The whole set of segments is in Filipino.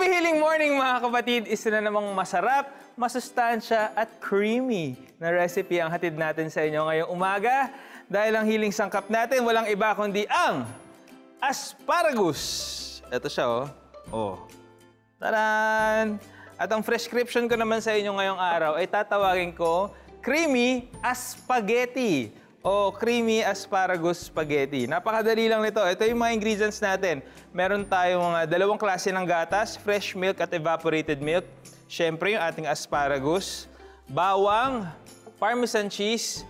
Happy healing morning mga kapatid! Isa na namang masarap, masustansya at creamy na recipe ang hatid natin sa inyo ngayong umaga. Dahil ang healing sangkap natin, walang iba kundi ang asparagus. Ito siya oh. Taran! At ang prescription ko naman sa inyo ngayong araw ay tatawagin ko creamy spaghetti o creamy asparagus spaghetti. Napakadali lang nito. Ito yung mga ingredients natin. Meron tayong dalawang klase ng gatas, fresh milk at evaporated milk. Siyempre, yung ating asparagus, bawang, parmesan cheese,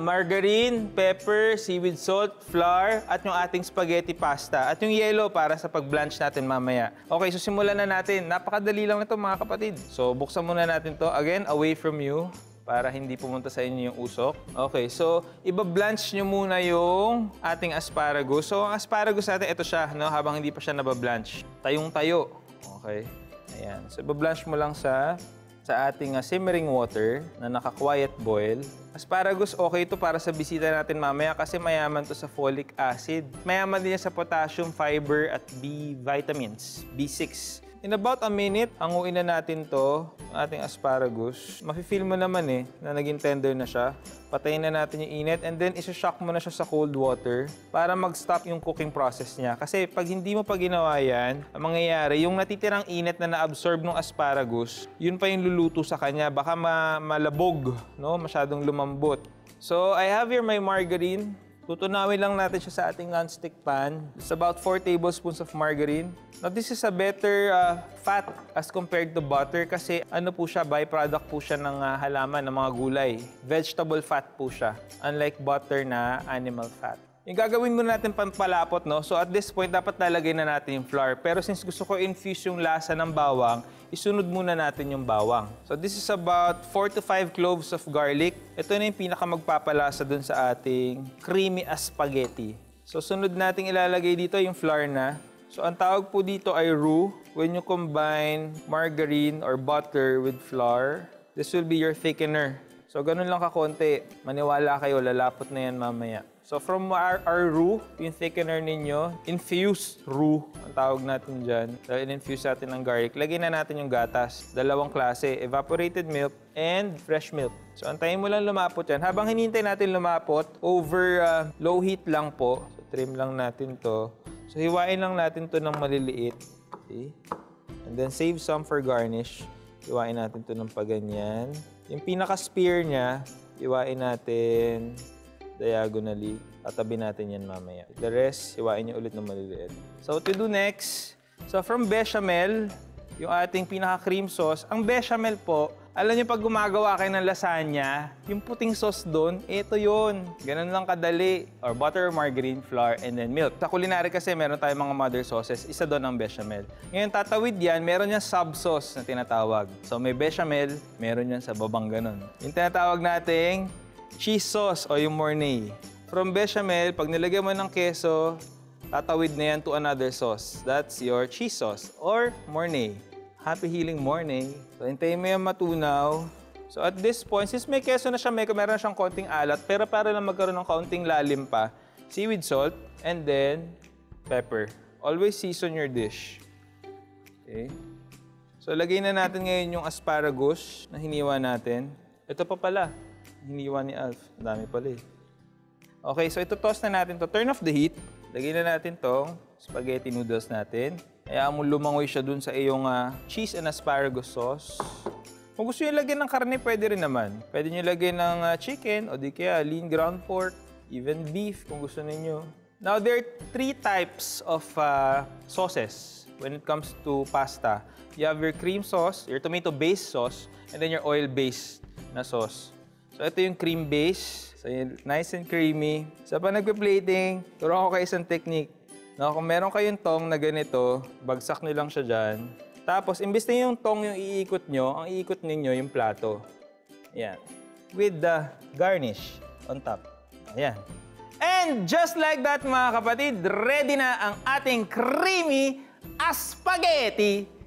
margarine, pepper, seaweed salt, flour, at yung ating spaghetti pasta. At yung yellow para sa pag-blanch natin mamaya. Okay, so simulan na natin. Napakadali lang nito mga kapatid. So, buksan muna natin to. Again, away from you, para hindi pumunta sa inyo yung usok. Okay, so iba-blanch nyo muna yung ating asparagus. So, ang asparagus natin, ito siya, no? Habang hindi pa siya nabablanch. Tayong-tayo. Okay, ayan. So, iba-blanch mo lang sa ating simmering water na naka-quiet boil. Asparagus, okay ito para sa bisita natin mamaya kasi mayaman to sa folic acid. Mayaman din sa potassium, fiber, at B vitamins, B6. In about a minute, hanguin na natin to, ating asparagus. Mafe-feel mo naman na naging tender na siya. Patayin na natin yung init and then isa-shock mo na siya sa cold water para mag-stop yung cooking process niya. Kasi pag hindi mo pa ginawa yan, ang mangyayari, yung natitirang init na na-absorb ng asparagus, yun pa yung luluto sa kanya. Baka malabog, no? Masyadong lumambot. So, I have here my margarine. Tutunawin lang natin siya sa ating non-stick pan. It's about 4 tablespoons of margarine. Now, this is a better fat as compared to butter kasi ano po siya, byproduct po siya ng halaman, ng mga gulay. Vegetable fat po siya, unlike butter na animal fat. Yung gagawin muna natin pampalapot, no? So at this point, dapat lalagay na natin yung flour. Pero since gusto ko infuse yung lasa ng bawang, isunod muna natin yung bawang. So this is about 4 to 5 cloves of garlic. Ito na yung pinakamagpapalasa dun sa ating creamy spaghetti. So sunod natin ilalagay dito yung flour na. So ang tawag po dito ay roux. When you combine margarine or butter with flour, this will be your thickener. So ganun lang kakonti. Maniwala kayo, lalapot na yan mamaya. So from our roux, yung thickener ninyo, infused roux, ang tawag natin dyan. Dahil in-infuse natin ng garlic, lagyan na natin yung gatas. Dalawang klase, evaporated milk and fresh milk. So antayin mo lang lumapot yan. Habang hinihintay natin lumapot, over low heat lang po. So trim lang natin to. So hiwain lang natin to ng maliliit. Okay? And then save some for garnish. Hiwain natin to ng paganyan. Yung pinaka-spear niya, hiwain natin diagonally. Tatabi natin yan mamaya. The rest, hiwain niyo ulit ng maliliit. So, what we do next, so from bechamel, yung ating pinaka-cream sauce, ang bechamel po, alam niyo pag gumagawa kayo ng lasagna, yung puting sauce doon, ito yun. Ganun lang kadali. Or butter, margarine, flour, and then milk. Sa culinary kasi, meron tayong mga mother sauces. Isa doon ang bechamel. Ngayon, tatawid yan, meron yan sub-sauce na tinatawag. So, may bechamel, meron yan sa babang ganun. Yung tinatawag nating cheese sauce o yung mornay. From bechamel, pag nilagyan mo ng keso, tatawid na yan to another sauce. That's your cheese sauce or mornay. Happy healing morning. So, hintayin mo yung matunaw. So, at this point, since may keso na siya, meron na siyang konting alat, pero para lang magkaroon ng kaunting lalim pa, seaweed salt, and then pepper. Always season your dish. Okay? So, lagay na natin ngayon yung asparagus na hiniwa natin. Ito pa pala. Hiniwa ni Alf. Ang dami pala eh. Okay, so ito toss na natin to. Turn off the heat. Lagay na natin tong spaghetti noodles natin. Kaya mo lumangoy siya dun sa iyong cheese and asparagus sauce. Kung gusto nyo lagyan ng karne, pwede rin naman. Pwede nyo lagyan ng chicken o di kaya lean ground pork, even beef kung gusto ninyo. Now, there are 3 types of sauces when it comes to pasta. You have your cream sauce, your tomato-based sauce, and then your oil-based na sauce. So, ito yung cream base. So, yun, nice and creamy. So, pa nagpe-plating, turuan ko kayo isang technique. No, kung meron kayong tong na ganito, bagsak nyo lang siya dyan. Tapos, imbis na yung tong yung iikot nyo, ang iikot ninyo yung plato. Ayan. With the garnish on top. Ayan. And just like that, mga kapatid, ready na ang ating creamy spaghetti.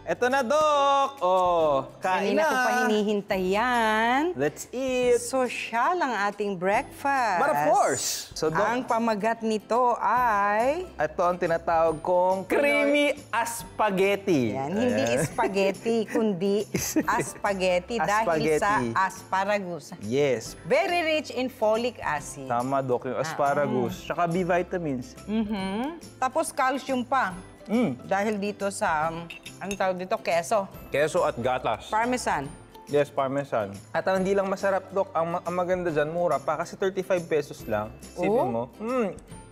Eto na, Dok! Oh, kain Kanina na! ko pa hinihintay yan. Let's eat! Sosyal ang ating breakfast. But of course! So, Dok, Ang pamagat nito ay... ito ang tinatawag kong creamy spaghetti. Yan, hindi spaghetti, kundi aspaghetti dahil sa Aspaghetti. asparagus. Yes. Very rich in folic acid. Tama, Dok. Yung asparagus. Tsaka B vitamins. Tapos calcium pa. Dahil dito sa, ang tawag dito, keso. Keso at gatas. Parmesan. Yes, parmesan. At ang hindi lang masarap, Dok, ang maganda dyan, mura pa. Kasi 35 pesos lang. Isipin mo.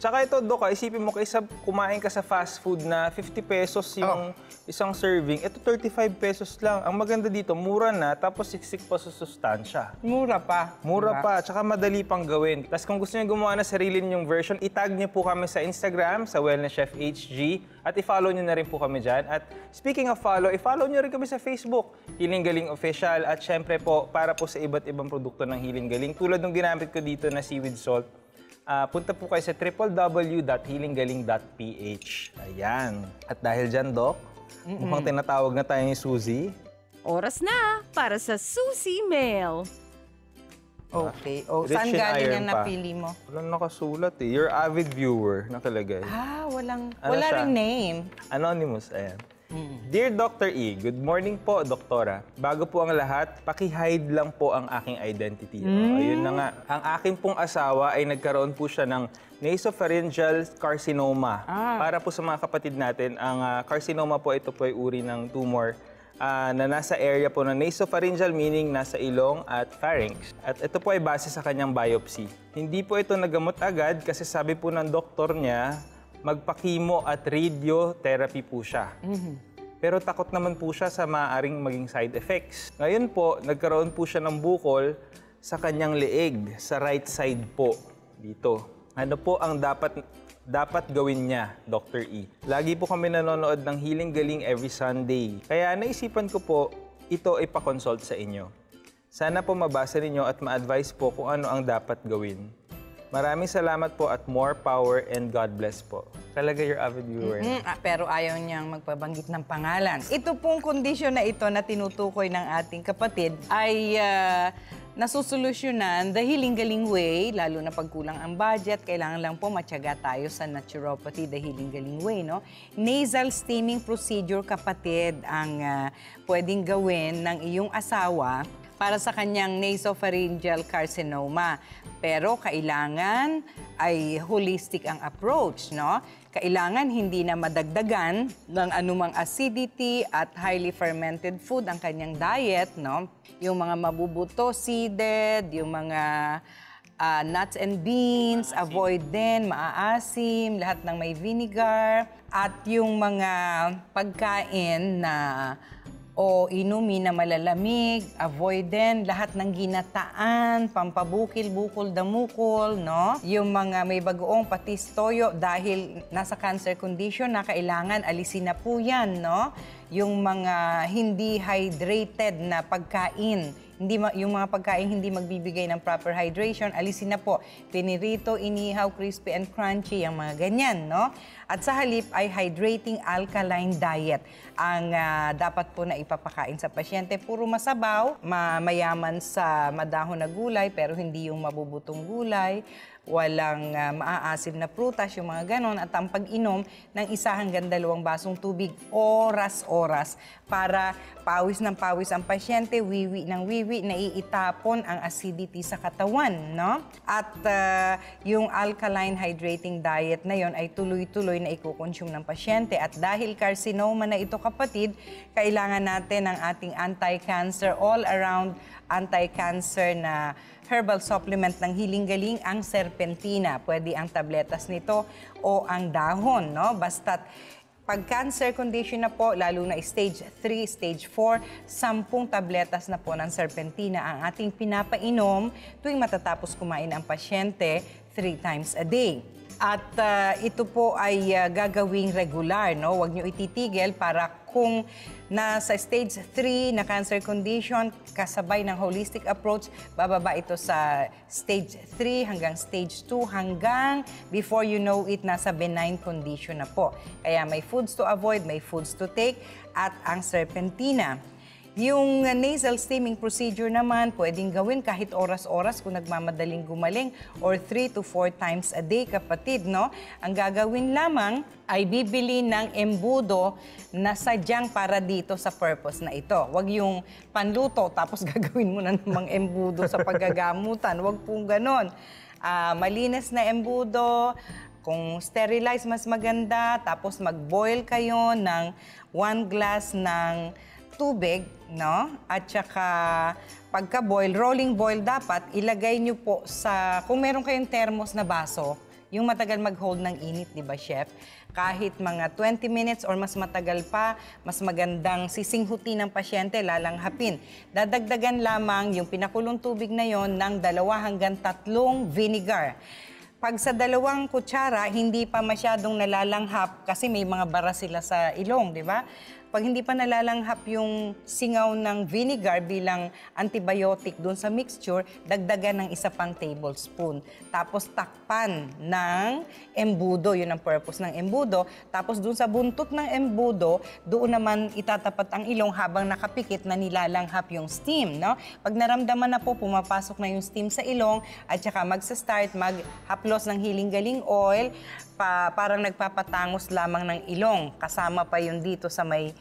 Tsaka ito, Dok, isipin mo, kaysa kumain ka sa fast food na 50 pesos yung isang serving, ito 35 pesos lang. Ang maganda dito, mura na, tapos siksik pa sa sustansya. Mura pa. Mura pa, tsaka madali pang gawin. Tapos kung gusto niyo gumawa na sarili ninyong version, itag niyo po kami sa Instagram, sa Wellness Chef HG, at i-follow niyo na rin po kami dyan. At speaking of follow, i-follow niyo rin kami sa Facebook, Healing Galing Official. At syempre po, para po sa iba't ibang produkto ng Healing Galing, tulad ng ginamit ko dito na seaweed salt, punta po kayo sa www.healinggaling.ph. Ayan. At dahil dyan, Doc, mukhang tinatawag na tayo ni Suzy. Oras na para sa Suzy Mail. Okay. Rich Saan in galing iron yung pa. napili mo? Walang nakasulat eh. Your avid viewer, nakalagay. Wala siya? ring name. Anonymous, ayan. Dear Dr. E, good morning po, Doktora. Bago po ang lahat, paki-hide lang po ang aking identity. Ayun na nga. Ang akin pong asawa ay nagkaroon po siya ng nasopharyngeal carcinoma. Para po sa mga kapatid natin, ang carcinoma po, ito po ay uri ng tumor na nasa area po ng nasopharyngeal, meaning nasa ilong at pharynx. At ito po ay base sa kanyang biopsy. Hindi po ito nagamot agad kasi sabi po ng doktor niya, magpa-chemo at radiotherapy po siya. Pero takot naman po siya sa maaaring maging side effects. Ngayon po, nagkaroon po siya ng bukol sa kanyang leeg, sa right side po, dito. Ano po ang dapat gawin niya, Dr. E? Lagi po kami nanonood ng Healing Galing every Sunday. Kaya naisipan ko po, ito ay pa-consult sa inyo. Sana po mabasa ninyo at ma-advise po kung ano ang dapat gawin. Maraming salamat po at more power and God bless po. Talaga your avid viewer. Pero ayaw niyang magpabanggit ng pangalan. Ito pong kondisyon na ito na tinutukoy ng ating kapatid ay nasusolusyonan the Healing Galing way, lalo na pagkulang ang budget, kailangan lang po matyaga tayo sa naturopathy, the Healing Galing way, no? Nasal steaming procedure, kapatid, ang pwedeng gawin ng iyong asawa para sa kanyang nasopharyngeal carcinoma. Pero kailangan ay holistic ang approach, no? Kailangan hindi na madagdagan ng anumang acidity at highly fermented food ang kanyang diet, no? Yung mga mabubuto, seeded, yung mga nuts and beans, avoid din, maaasim, lahat ng may vinegar, at yung mga pagkain na o inumin na malalamig, avoid din lahat ng ginataan, pampabukil, bukol, damukol, no? Yung mga may bagoong patis, toyo, dahil nasa cancer condition na kailangan alisin na po yan, no? Yung mga hindi hydrated na pagkain, yung mga pagkain hindi magbibigay ng proper hydration, alisin na po. Pinirito, inihaw, crispy and crunchy, yung mga ganyan, no? At sa halip ay hydrating alkaline diet ang dapat po na ipapakain sa pasyente. Puro masabaw, mayaman sa madahon na gulay, pero hindi yung mabubutong gulay, walang maaasim na prutas, yung mga ganon, at ang pag-inom ng 1 hanggang 2 basong tubig, oras-oras, para pawis ng pawis ang pasyente, wiwi ng wiwi, naiitapon ang acidity sa katawan, no? At yung alkaline hydrating diet na yon ay tuloy-tuloy na ikukonsume ng pasyente. At dahil carcinoma na ito, kapatid, kailangan natin ang ating anti-cancer, all-around anti-cancer na herbal supplement ng Healing Galing, ang serpentina. Pwede ang tabletas nito o ang dahon, no? Basta't pag cancer condition na po, lalo na stage 3, stage 4, 10 tabletas na po ng serpentina ang ating pinapainom tuwing matatapos kumain ang pasyente 3 times a day. At ito po ay gagawing regular, no? Huwag nyo ititigil para kung nasa stage 3 na cancer condition, kasabay ng holistic approach, bababa ito sa stage 3 hanggang stage 2 hanggang before you know it, nasa benign condition na po. Kaya may foods to avoid, may foods to take, at ang serpentina. Yung nasal steaming procedure naman, pwedeng gawin kahit oras-oras kung nagmamadaling gumaling or 3 to 4 times a day, kapatid, no? Ang gagawin lamang ay bibili ng embudo na sadyang para dito sa purpose na ito. Huwag yung panluto tapos gagawin mo na namang embudo sa paggagamutan. Huwag pong ganon. Malinis na embudo, kung sterilize mas maganda, tapos mag-boil kayo ng 1 glass ng tubig, no? At saka pagka-boil, rolling boil dapat, ilagay nyo po sa, kung meron kayong thermos na baso, yung matagal mag-hold ng init, di ba, Chef? Kahit mga 20 minutes or mas matagal pa, mas magandang sisinghuti ng pasyente, lalanghapin. Dadagdagan lamang yung pinakulong tubig na yon ng 2 hanggang 3 vinegar. Pag sa 2 kutsara, hindi pa masyadong nalalanghap kasi may mga bara sila sa ilong, di ba? Pag hindi pa nalalanghap yung singaw ng vinegar bilang antibiotic doon sa mixture, dagdagan ng 1 pang tablespoon. Tapos takpan ng embudo, yun ang purpose ng embudo. Tapos doon sa buntot ng embudo, doon naman itatapat ang ilong habang nakapikit na nilalanghap yung steam, no? Pag naramdaman na po, pumapasok na yung steam sa ilong at saka magsa-start maghaplos ng hiling-galing oil, parang nagpapatangos lamang ng ilong. Kasama pa yun dito sa may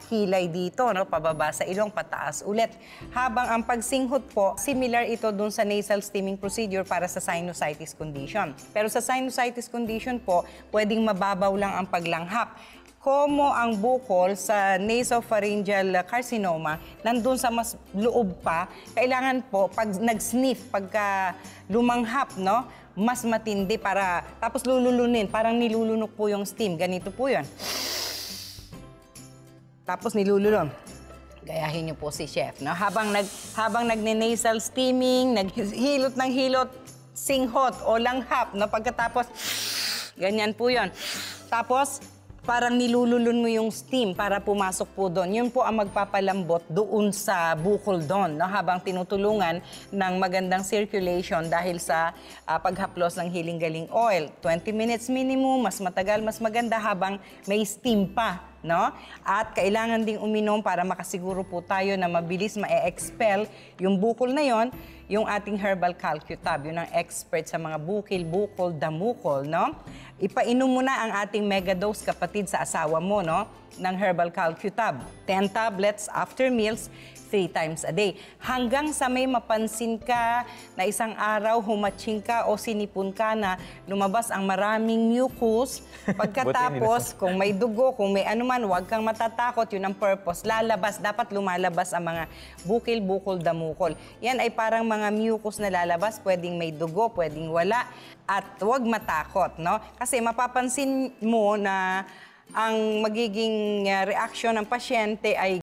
kilay dito, no? Pababa sa ilong, pataas ulit. Habang ang pagsinghot po, similar ito dun sa nasal steaming procedure para sa sinusitis condition. Pero sa sinusitis condition po, pwedeng mababaw lang ang paglanghap. Como ang bukol sa nasopharyngeal carcinoma, nandun sa mas loob pa, kailangan po, pag nag-sniff, pagka lumanghap, no? Mas matindi para, tapos lululunin, parang nilulunok po yung steam. Ganito po yun. Tapos nilululon. Gayahin niyo po si Chef, no? Habang nagne-nasal steaming, naghilot ng hilot, singhot o langhap, no? Pagkatapos, ganyan po yun. Tapos, parang nilululun mo yung steam para pumasok po doon. Yun po ang magpapalambot doon sa bukol doon, no? Habang tinutulungan ng magandang circulation dahil sa paghaplos ng hiling-galing oil. 20 minutes minimum, mas matagal, mas maganda habang may steam pa, no? At kailangan ding uminom para makasiguro po tayo na mabilis ma-expel yung bukol na yon, yung ating herbal calcutab. Yun ang expert sa mga bukil, bukol, damukol, no? Ipainom mo na ang ating megadose, kapatid, sa asawa mo, no? Ng herbal calcutab. 10 tablets after meals, 3 times a day. Hanggang sa may mapansin ka na isang araw humatching ka o sinipon ka na lumabas ang maraming mucus. Pagkatapos, kung may dugo, kung may anuman, huwag kang matatakot. Yun ang purpose. Lalabas, dapat lumalabas ang mga bukil, bukol, damukol. Yan ay parang mga mucus na lalabas. Pwedeng may dugo, pwedeng wala. At huwag matakot, no? Kasi mapapansin mo na ang magiging reaksyon ng pasyente ay